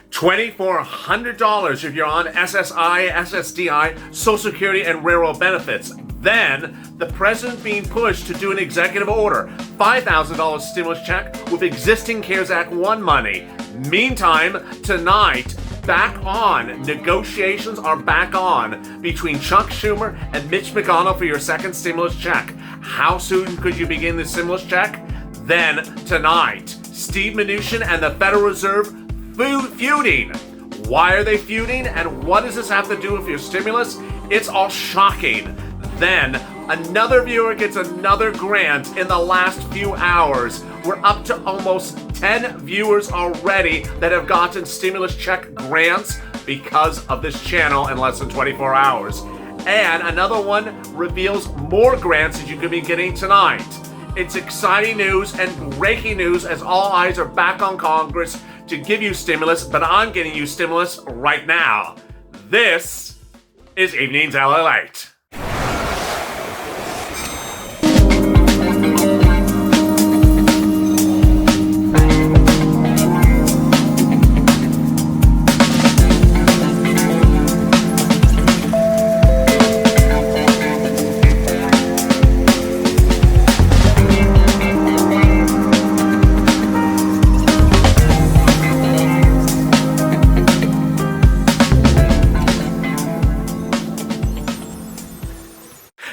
$2,400 if you're on SSI, SSDI, Social Security, and railroad benefits. Then, the president being pushed to do an executive order, $5,000 stimulus check with existing CARES Act 1 money. Meantime, tonight, back on. Negotiations are back on between Chuck Schumer and Mitch McConnell for your second stimulus check. How soon could you begin the stimulus check? Then, tonight, Steve Mnuchin and the Federal Reserve feuding. Why are they feuding, and what does this have to do with your stimulus? It's all shocking. Then, another viewer gets another grant in the last few hours. We're up to almost 10 viewers already that have gotten stimulus check grants because of this channel in less than 24 hours. And another one reveals more grants that you could be getting tonight. It's exciting news and breaking news as all eyes are back on Congress to give you stimulus, but I'm getting you stimulus right now. This is Evenings LALATE.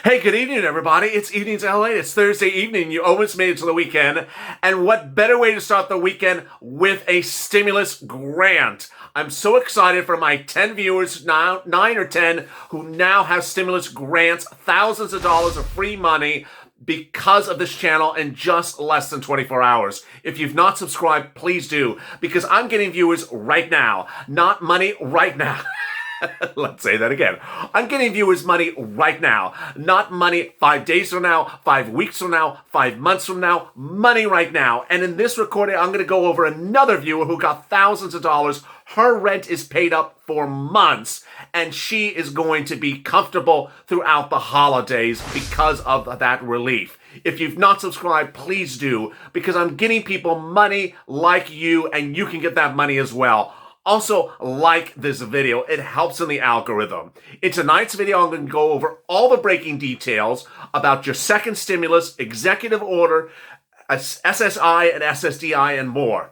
Hey, good evening, everybody. It's Evenings LA. It's Thursday evening. You almost made it to the weekend. And what better way to start the weekend with a stimulus grant? I'm so excited for my 10 viewers, now 9 or 10, who now have stimulus grants, thousands of dollars of free money because of this channel in just less than 24 hours. If you've not subscribed, please do, because I'm getting viewers right now, not money right now. Let's say that again. I'm getting viewers money right now, not money 5 days from now, 5 weeks from now, 5 months from now, money right now. And in this recording, I'm going to go over another viewer who got thousands of dollars. Her rent is paid up for months, and she is going to be comfortable throughout the holidays because of that relief. If you've not subscribed, please do, because I'm getting people money like you, and you can get that money as well. Also, like this video. It helps in the algorithm. In tonight's video, I'm going to go over all the breaking details about your second stimulus, executive order, SSI and SSDI, and more.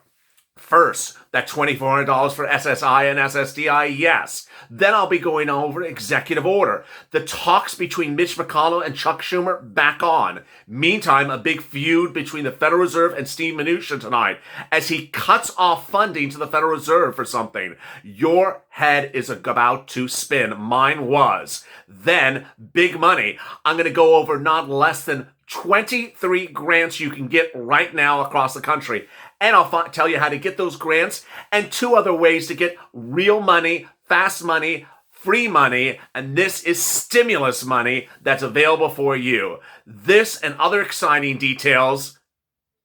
First, that $2,400 for SSI and SSDI, yes. Then I'll be going over executive order. The talks between Mitch McConnell and Chuck Schumer back on. Meantime, a big feud between the Federal Reserve and Steve Mnuchin tonight as he cuts off funding to the Federal Reserve for something. Your head is about to spin. Mine was. Then, big money. I'm going to go over not less than 23 grants you can get right now across the country. And I'll tell you how to get those grants and 2 other ways to get real money, fast money, free money, and this is stimulus money that's available for you. This and other exciting details.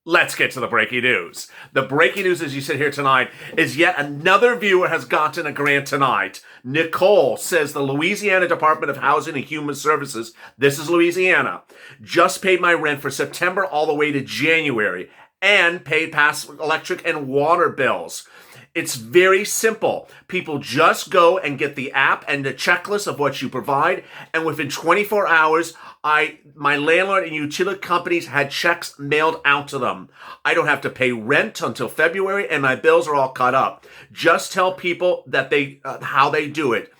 Let's get to the breaking news. The breaking news as you sit here tonight is yet another viewer has gotten a grant tonight. Nicole says the Louisiana Department of Housing and Human Services, this is Louisiana, just paid my rent for September all the way to January and paid past electric and water bills. It's very simple. People just go and get the app and the checklist of what you provide, and within 24 hours, my landlord and utility companies had checks mailed out to them. I don't have to pay rent until February, and my bills are all caught up. Just tell people that how they do it.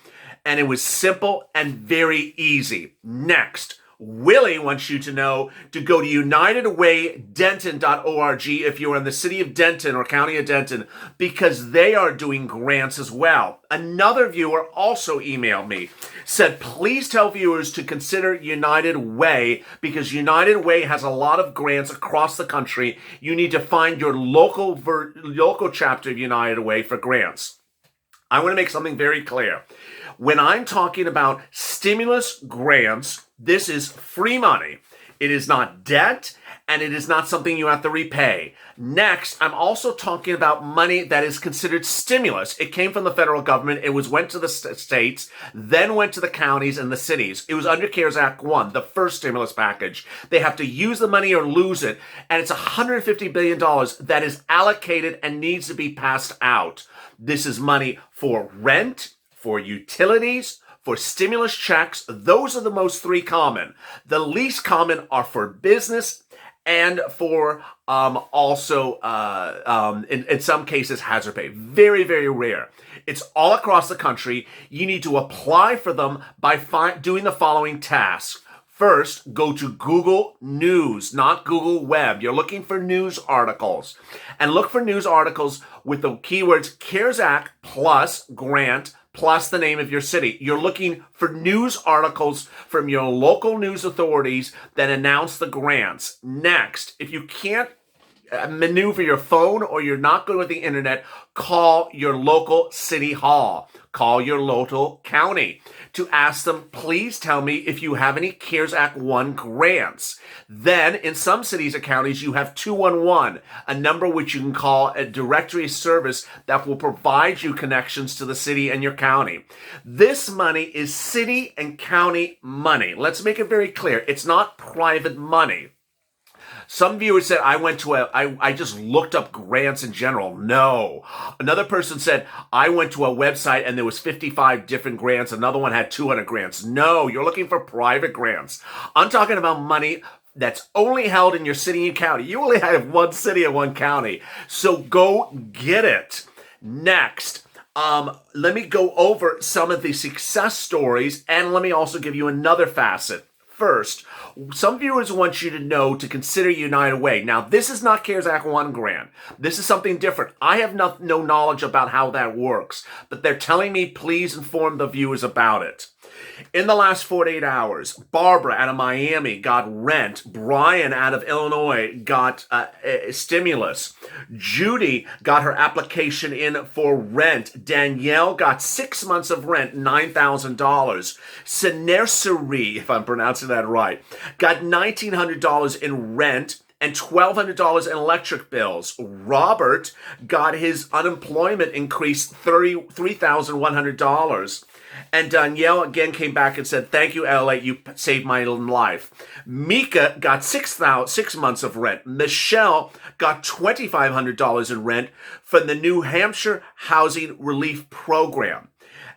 And it was simple and very easy. Next, Willie wants you to know to go to UnitedWayDenton.org if you're in the city of Denton or county of Denton, because they are doing grants as well. Another viewer also emailed me, said please tell viewers to consider United Way because United Way has a lot of grants across the country. You need to find your local chapter of United Way for grants. I want to make something very clear. When I'm talking about stimulus grants, this is free money. It is not debt, and it is not something you have to repay. Next, I'm also talking about money that is considered stimulus. It came from the federal government. It went to the states, then went to the counties and the cities. It was under CARES Act 1, the first stimulus package. They have to use the money or lose it, and it's $150 billion that is allocated and needs to be passed out. This is money for rent, for utilities, for stimulus checks. Those are the most three common. The least common are for business and for also, in some cases, hazard pay. Very, very rare. It's all across the country. You need to apply for them by doing the following tasks. First, go to Google News, not Google Web. You're looking for news articles. And look for news articles with the keywords CARES Act plus grant plus the name of your city. You're looking for news articles from your local news authorities that announce the grants. Next, if you can't maneuver your phone or you're not good with the internet, call your local city hall. Call your local county to ask them, please tell me if you have any CARES Act 1 grants. Then, in some cities and counties, you have 211, a number which you can call a directory service that will provide you connections to the city and your county. This money is city and county money. Let's make it very clear. It's not private money. Some viewers said, I just looked up grants in general. No. Another person said, I went to a website and there was 55 different grants. Another one had 200 grants. No, you're looking for private grants. I'm talking about money that's only held in your city and county. You only have one city and one county. So go get it. Next, let me go over some of the success stories, and let me also give you another facet. First, some viewers want you to know to consider United Way. Now, this is not CARES Act 1 grant. This is something different. I have no knowledge about how that works, but they're telling me please inform the viewers about it. In the last 48 hours, Barbara out of Miami got rent. Brian out of Illinois got stimulus. Judy got her application in for rent. Danielle got 6 months of rent, $9,000. Sinersari, if I'm pronouncing that right, got $1,900 in rent and $1,200 in electric bills. Robert got his unemployment increased $3,100. And Danielle again came back and said, thank you, LALATE, you saved my life. Mika got 6 months of rent. Michelle got $2,500 in rent from the New Hampshire Housing Relief Program.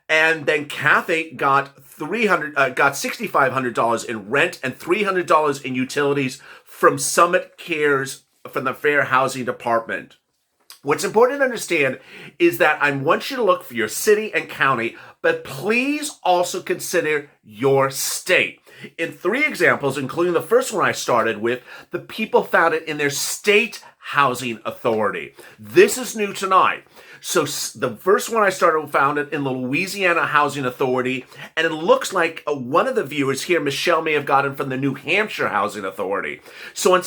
And then Kathy got $6,500 in rent and $300 in utilities from Summit Cares from the Fair Housing Department. What's important to understand is that I want you to look for your city and county, but please also consider your state. In 3 examples, including the first one I started with, the people found it in their state housing authority. This is new tonight. So the first one I found it in the Louisiana Housing Authority, and it looks like one of the viewers here, Michelle, may have gotten from the New Hampshire Housing Authority. So in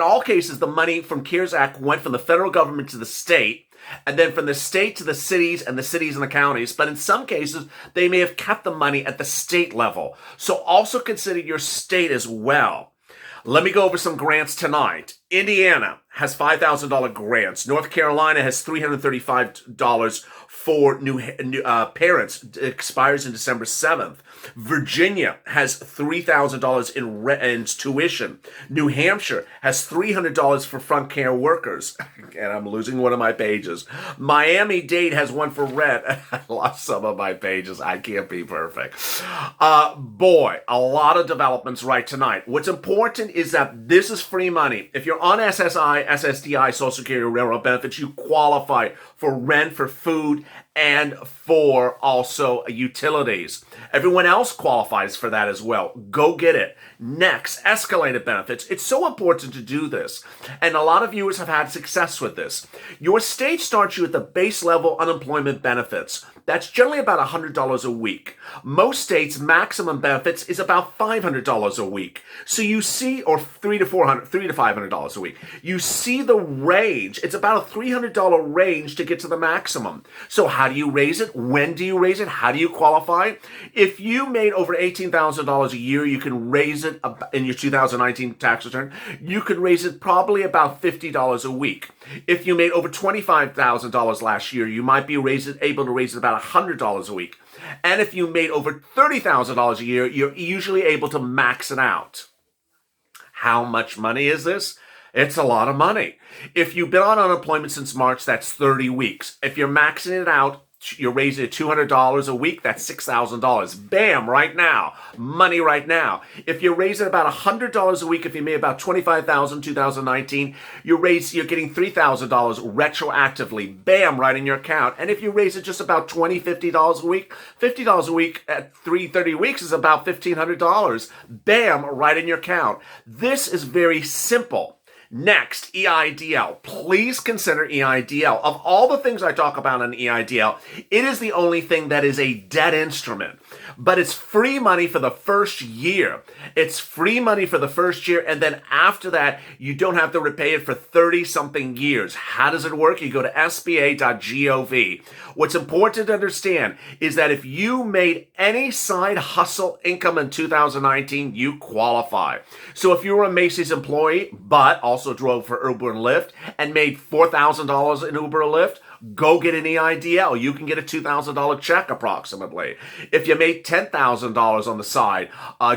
all cases, the money from CARES Act went from the federal government to the state, and then from the state to the cities and the counties. But in some cases, they may have kept the money at the state level. So also consider your state as well. Let me go over some grants tonight. Indiana has $5,000 grants. North Carolina has $335 for new parents. It expires in December 7th. Virginia has $3,000 in tuition. New Hampshire has $300 for front care workers. And I'm losing one of my pages. Miami-Dade has one for rent. I lost some of my pages. I can't be perfect. Boy, a lot of developments right tonight. What's important is that this is free money. If you're on SSI, SSDI, Social Security, Railroad benefits, you qualify for rent, for food, and for also utilities. Everyone else qualifies for that as well. Go get it. Next, escalated benefits. It's so important to do this, and a lot of viewers have had success with this. Your state starts you at the base level unemployment benefits. That's generally about $100 a week. Most states' maximum benefits is about $500 a week. So you see, or $300 to $500 a week. You see the range. It's about a $300 range to get to the maximum. So how do you raise it? When do you raise it? How do you qualify? If you made over $18,000 a year, you can raise it in your 2019 tax return. You could raise it probably about $50 a week. If you made over $25,000 last year, you might be able to raise it about $100 a week. And if you made over $30,000 a year, you're usually able to max it out. How much money is this? It's a lot of money. If you've been on unemployment since March, that's 30 weeks. If you're maxing it out, you're raising it $200 a week, that's $6,000. Bam, right now. Money right now. If you're raising about $100 a week, if you made about $25,000 in 2019, you're getting $3,000 retroactively. Bam, right in your account. And if you raise it just about $20, $50 a week, $50 a week at 30 weeks is about $1,500. Bam, right in your account. This is very simple. Next, EIDL. Please consider EIDL. Of all the things I talk about on EIDL, it is the only thing that is a debt instrument. But it's free money for the first year. It's free money for the first year, and then after that, you don't have to repay it for 30-something years. How does it work? You go to sba.gov. What's important to understand is that if you made any side hustle income in 2019, you qualify. So if you were a Macy's employee, but also drove for Uber and Lyft, and made $4,000 in Uber or Lyft, go get an EIDL. You can get a $2,000 check approximately. If you made $10,000 on the side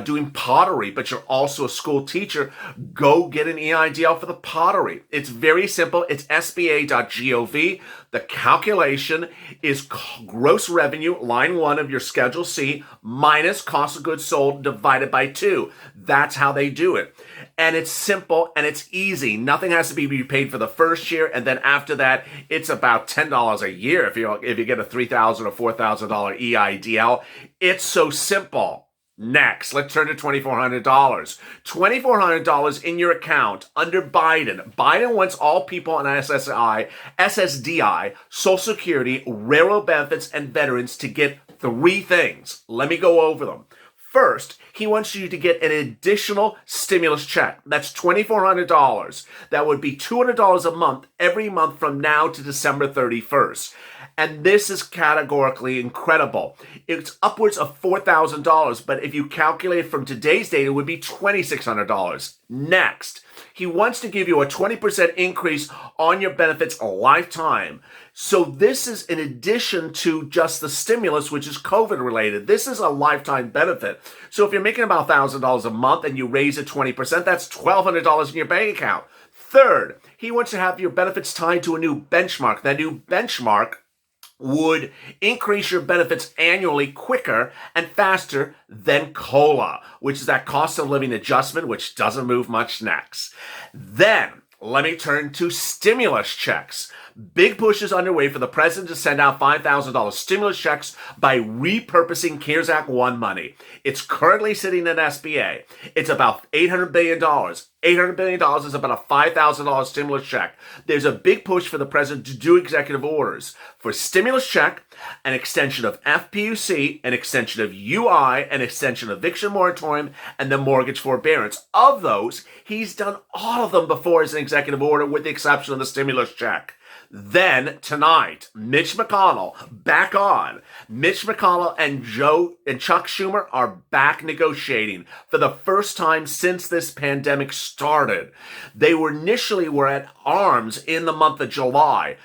doing pottery, but you're also a school teacher, go get an EIDL for the pottery. It's very simple. It's sba.gov. The calculation is gross revenue, line 1 of your Schedule C, minus cost of goods sold divided by 2. That's how they do it. And it's simple and it's easy. Nothing has to be repaid for the first year, and then after that, it's about $10 a year if you get a $3,000 or $4,000 EIDL. It's so simple. Next, let's turn to $2,400. $2,400 in your account under Biden. Biden wants all people on SSI, SSDI, Social Security, railroad benefits, and veterans to get 3 things. Let me go over them. First, he wants you to get an additional stimulus check. That's $2,400. That would be $200 a month every month from now to December 31st. And this is categorically incredible. It's upwards of $4,000, but if you calculate from today's date, it would be $2,600. Next, he wants to give you a 20% increase on your benefits a lifetime. So this is in addition to just the stimulus, which is COVID related. This is a lifetime benefit. So if you're making about $1,000 a month and you raise it 20%, that's $1,200 in your bank account. Third, he wants to have your benefits tied to a new benchmark. That new benchmark would increase your benefits annually quicker and faster than COLA, which is that cost of living adjustment, which doesn't move much next. Then, let me turn to stimulus checks. Big push is underway for the president to send out $5,000 stimulus checks by repurposing CARES Act 1 money. It's currently sitting in SBA. It's about $800 billion. $800 billion is about a $5,000 stimulus check. There's a big push for the president to do executive orders for stimulus check, an extension of FPUC, an extension of UI, an extension of eviction moratorium, and the mortgage forbearance. Of those, he's done all of them before as an executive order with the exception of the stimulus check. Then tonight, Mitch McConnell back on. Mitch McConnell and Chuck Schumer are back negotiating for the first time since this pandemic started. They were initially at arms in the month of July.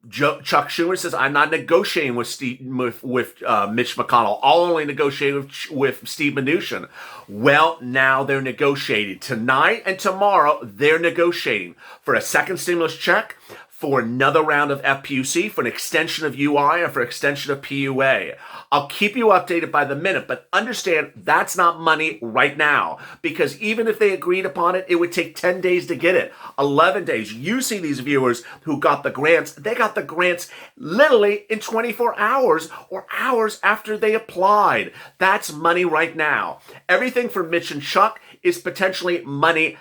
Chuck Schumer says, "I'm not negotiating with Mitch McConnell. I'll only negotiate with Steve Mnuchin." Well, now they're negotiating. Tonight and tomorrow, they're negotiating for a second stimulus check, for another round of FPUC, for an extension of UI, or for extension of PUA. I'll keep you updated by the minute, but understand that's not money right now, because even if they agreed upon it, it would take 10 days to get it, 11 days. You see these viewers who got the grants, they got the grants literally in 24 hours or hours after they applied. That's money right now. Everything for Mitch and Chuck is potentially money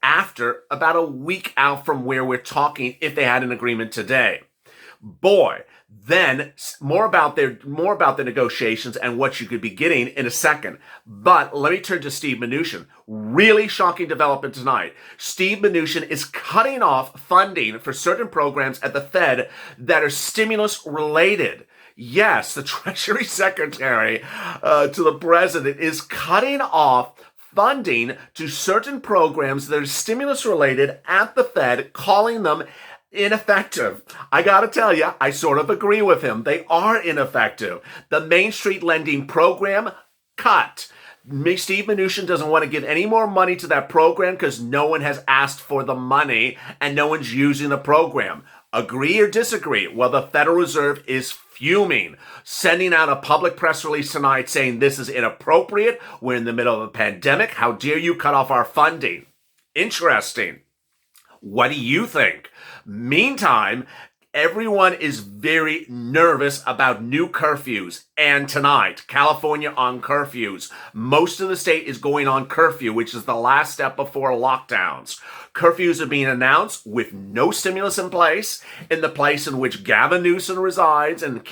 after about a week out from where we're talking if they had an agreement today. Boy, then more about the negotiations and what you could be getting in a second. But let me turn to Steve Mnuchin. Really shocking development tonight. Steve Mnuchin is cutting off funding for certain programs at the Fed that are stimulus related. Yes, the Treasury Secretary to the President is cutting off funding to certain programs that are stimulus related at the Fed, calling them ineffective. I gotta tell you, I sort of agree with him. They are ineffective. The Main Street Lending Program, cut. Steve Mnuchin doesn't want to give any more money to that program because no one has asked for the money and no one's using the program. Agree or disagree? Well, the Federal Reserve is fuming, sending out a public press release tonight saying this is inappropriate. We're in the middle of a pandemic. How dare you cut off our funding? Interesting. What do you think? Meantime, everyone is very nervous about new curfews. And tonight, California on curfews. Most of the state is going on curfew, which is the last step before lockdowns. Curfews are being announced with no stimulus in the place in which Gavin Newsom resides and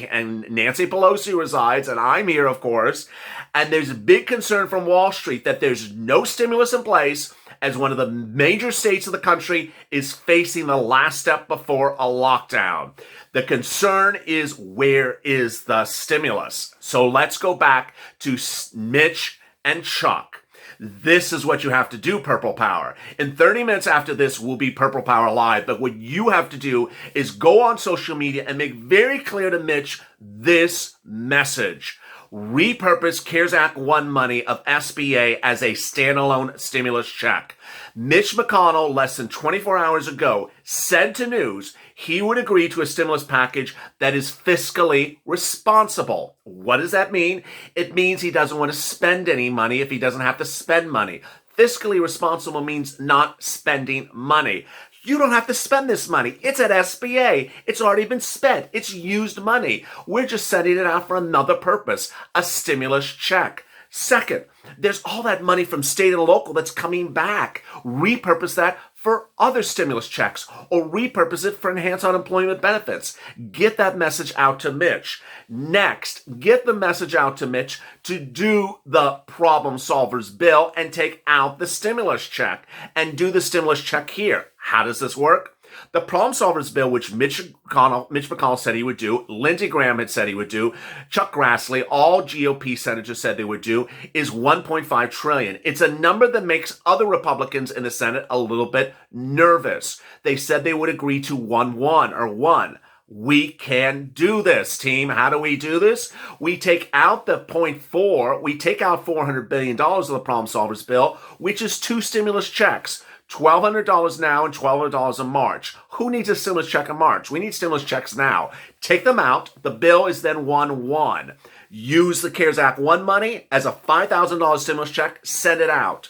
Nancy Pelosi resides, and I'm here, of course. And there's a big concern from Wall Street that there's no stimulus in place as one of the major states of the country is facing the last step before a lockdown. The concern is, where is the stimulus? So let's go back to Mitch and Chuck. This is what you have to do, Purple Power. In 30 minutes after this will be Purple Power Live, but what you have to do is go on social media and make very clear to Mitch this message. Repurpose CARES Act 1 money of SBA as a standalone stimulus check. Mitch McConnell, less than 24 hours ago, said to News he would agree to a stimulus package that is fiscally responsible. What does that mean? It means he doesn't want to spend any money if he doesn't have to spend money. Fiscally responsible means not spending money. You don't have to spend this money. It's at SBA. It's already been spent. It's used money. We're just sending it out for another purpose, a stimulus check. Second, there's all that money from state and local that's coming back. Repurpose that for other stimulus checks or repurpose it for enhanced unemployment benefits. Get that message out to Mitch. Next, get the message out to Mitch to do the problem solvers bill and take out the stimulus check and do the stimulus check here. How does this work? The problem solvers bill, which Mitch McConnell said he would do, Lindsey Graham had said he would do, Chuck Grassley, all GOP senators said they would do, is $1.5 trillion. It's a number that makes other Republicans in the Senate a little bit nervous. They said they would agree to 1. We can do this, team. How do we do this? We take out the 0.4, we take out $400 billion of the problem solvers bill, which is 2 stimulus checks. $1,200 now and $1,200 in March. Who needs a stimulus check in March? We need stimulus checks now. Take them out. The bill is then 1. Use the CARES Act 1 money as a $5,000 stimulus check. Send it out.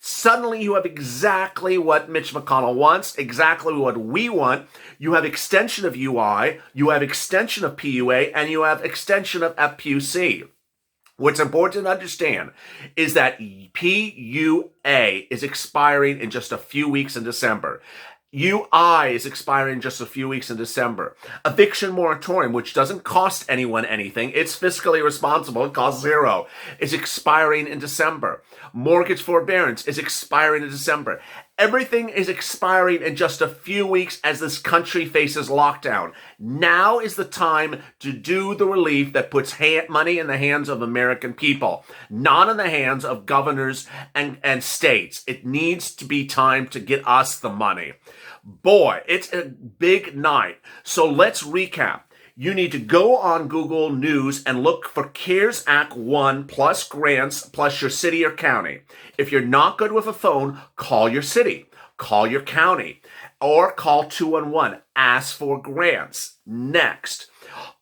Suddenly you have exactly what Mitch McConnell wants, exactly what we want. You have extension of UI, you have extension of PUA, and you have extension of FPUC. What's important to understand is that PUA is expiring in just a few weeks in December. UI is expiring in just a few weeks in December. Eviction moratorium, which doesn't cost anyone anything, it's fiscally responsible, it costs $0, is expiring in December. Mortgage forbearance is expiring in December. Everything is expiring in just a few weeks as this country faces lockdown. Now is the time to do the relief that puts money in the hands of American people, not in the hands of governors and states. It needs to be time to get us the money. Boy, it's a big night. So let's recap. You need to go on Google News and look for CARES Act 1 plus grants plus your city or county. If you're not good with a phone, call your city, call your county, or call 211. Ask for grants. Next.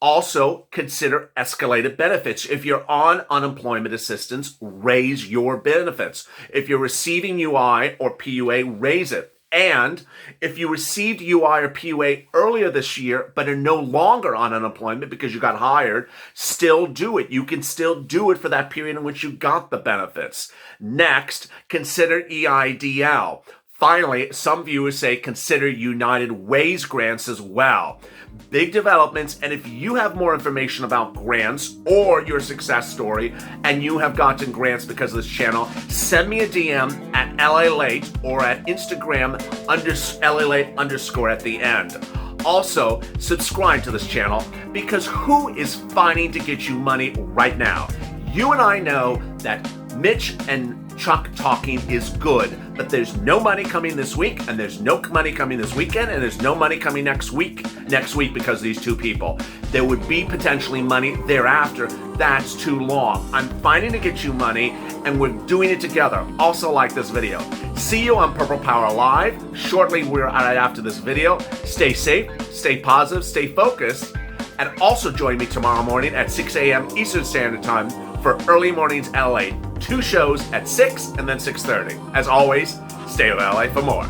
Also, consider escalated benefits. If you're on unemployment assistance, raise your benefits. If you're receiving UI or PUA, raise it. And if you received UI or PUA earlier this year, but are no longer on unemployment because you got hired, still do it. You can still do it for that period in which you got the benefits. Next, consider EIDL. Finally, some viewers say consider United Way's grants as well. Big developments, and if you have more information about grants or your success story and you have gotten grants because of this channel, send me a DM at LALATE or at Instagram LALATE_ at the end. Also, subscribe to this channel because who is fighting to get you money right now? You and I know that Mitch and Chuck talking is good, but there's no money coming this week, and there's no money coming this weekend, and there's no money coming next week because of these two people. There would be potentially money thereafter. That's too long. I'm fighting to get you money, and we're doing it together. Also like this video. See you on Purple Power Live. Shortly, we're right after this video. Stay safe, stay positive, stay focused, and also join me tomorrow morning at 6 a.m. Eastern Standard Time for Early Mornings LA. 2 shows at 6 and then 6:30. As always, stay with LA for more.